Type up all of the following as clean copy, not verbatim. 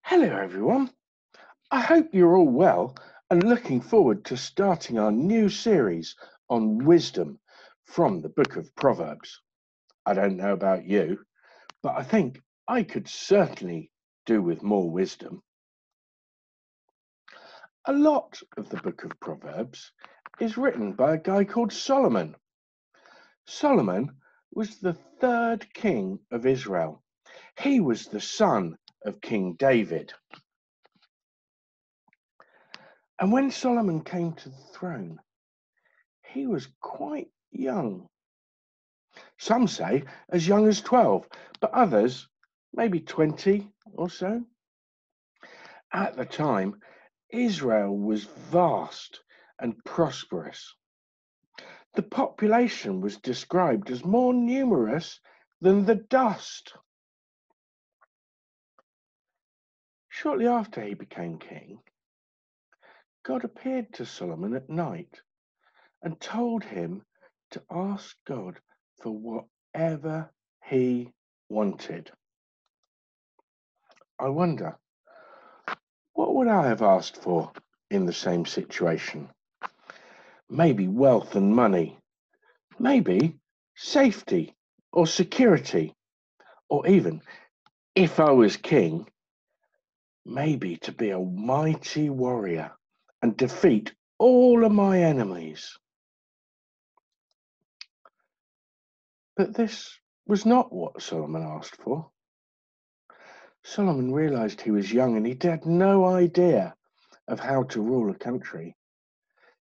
Hello, everyone. I hope you're all well and looking forward to starting our new series on wisdom from the book of Proverbs. I don't know about you, but I think I could certainly do with more wisdom. A lot of the book of Proverbs is written by a guy called Solomon. Solomon was the third king of Israel. He was the son of King David. And when Solomon came to the throne, he was quite young. Some say as young as 12, but others maybe 20 or so. At the time, Israel was vast and prosperous. The population was described as more numerous than the dust. Shortly after he became king, God appeared to Solomon at night and told him to ask God for whatever he wanted. I wonder, what would I have asked for in the same situation? Maybe wealth and money, maybe safety or security, or even, if I was king, maybe to be a mighty warrior and defeat all of my enemies. But this was not what Solomon asked for. Solomon realized he was young and he had no idea of how to rule a country.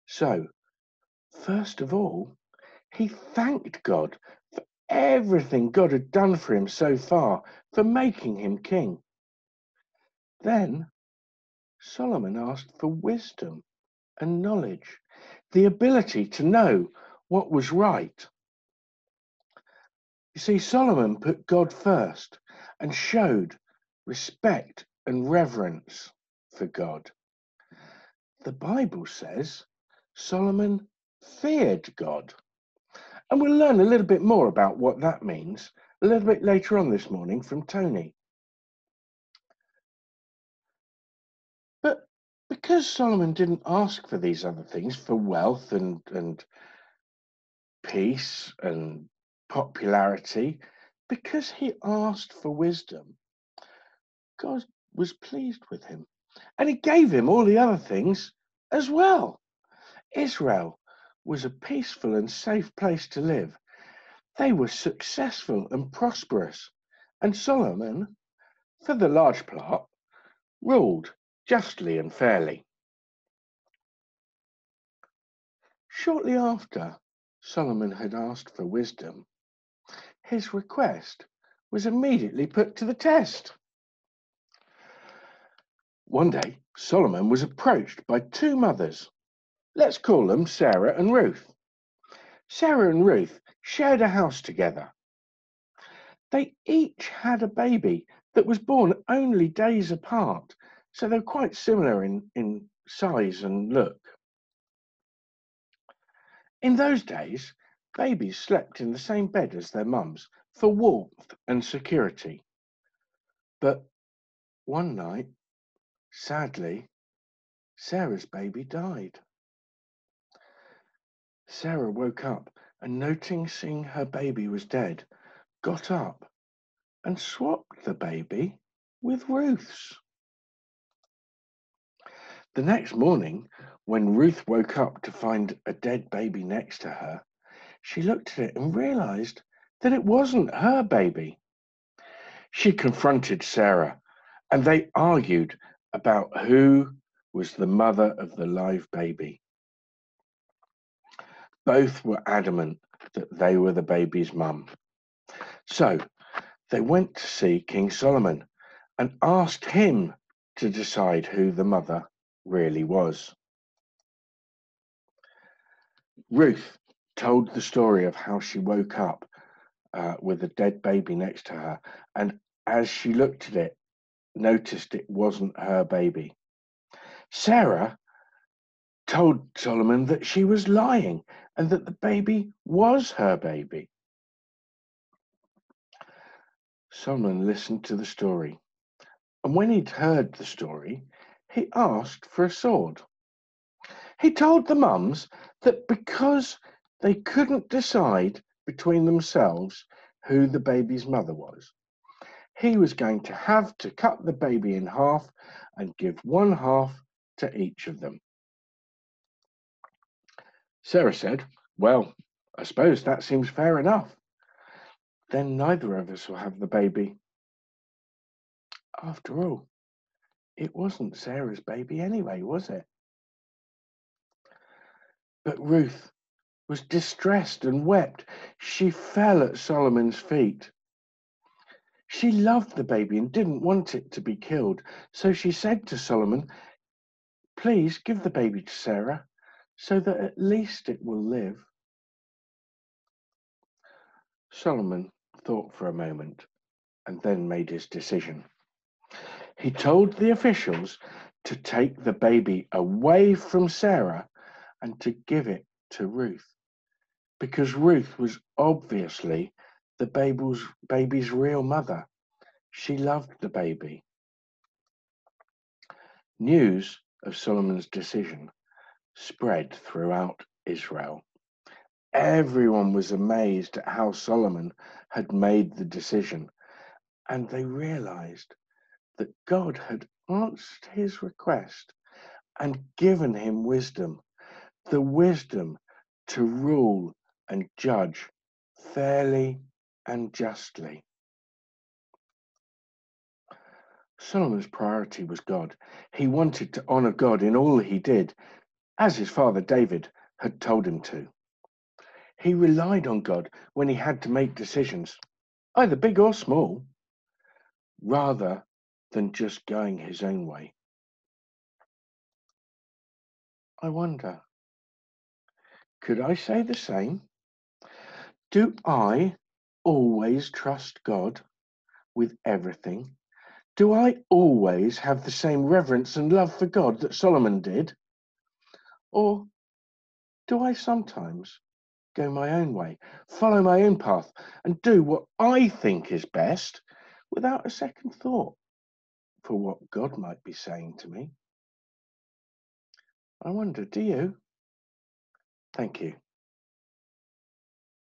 So, first of all, he thanked God for everything God had done for him so far, for making him king. Then Solomon asked for wisdom and knowledge, the ability to know what was right. You see, Solomon put God first and showed respect and reverence for God. The Bible says Solomon feared God. And we'll learn a little bit more about what that means a little bit later on this morning from Tony. But because Solomon didn't ask for these other things, for wealth and peace and popularity, because he asked for wisdom, God was pleased with him. And he gave him all the other things as well. Israel was a peaceful and safe place to live. They were successful and prosperous. And Solomon, for the large part, ruled justly and fairly. Shortly after Solomon had asked for wisdom, his request was immediately put to the test. One day, Solomon was approached by two mothers. Let's call them Sarah and Ruth. Sarah and Ruth shared a house together. They each had a baby that was born only days apart, so they're quite similar in size and look. In those days, babies slept in the same bed as their mums for warmth and security. But one night, sadly, Sarah's baby died. Sarah woke up and, noticing her baby was dead, got up and swapped the baby with Ruth's. The next morning, when Ruth woke up to find a dead baby next to her, she looked at it and realized that it wasn't her baby. She confronted Sarah and they argued about who was the mother of the live baby. Both were adamant that they were the baby's mum. So they went to see King Solomon and asked him to decide who the mother really was. Ruth told the story of how she woke up with a dead baby next to her, and as she looked at it, noticed it wasn't her baby. Sarah told Solomon that she was lying and that the baby was her baby. Solomon listened to the story And when he'd heard the story, he asked for a sword. He told the mums that because they couldn't decide between themselves who the baby's mother was, he was going to have to cut the baby in half and give one half to each of them. Sarah said, "Well, I suppose that seems fair enough. Then neither of us will have the baby." After all, it wasn't Sarah's baby anyway, was it? But Ruth was distressed and wept. She fell at Solomon's feet. She loved the baby and didn't want it to be killed. So she said to Solomon, "Please give the baby to Sarah so that at least it will live." Solomon thought for a moment and then made his decision. He told the officials to take the baby away from Sarah and to give it to Ruth, because Ruth was obviously the baby's real mother. She loved the baby. News of Solomon's decision spread throughout Israel. Everyone was amazed at how Solomon had made the decision, and they realized that God had answered his request and given him wisdom, the wisdom to rule and judge fairly and justly. Solomon's priority was God. He wanted to honor God in all he did, as his father David had told him to. He relied on God when he had to make decisions, either big or small, rather than just going his own way. I wonder, could I say the same? Do I always trust God with everything? Do I always have the same reverence and love for God that Solomon did? Or do I sometimes go my own way, follow my own path, and do what I think is best without a second thought for what God might be saying to me? I wonder, do you? Thank you.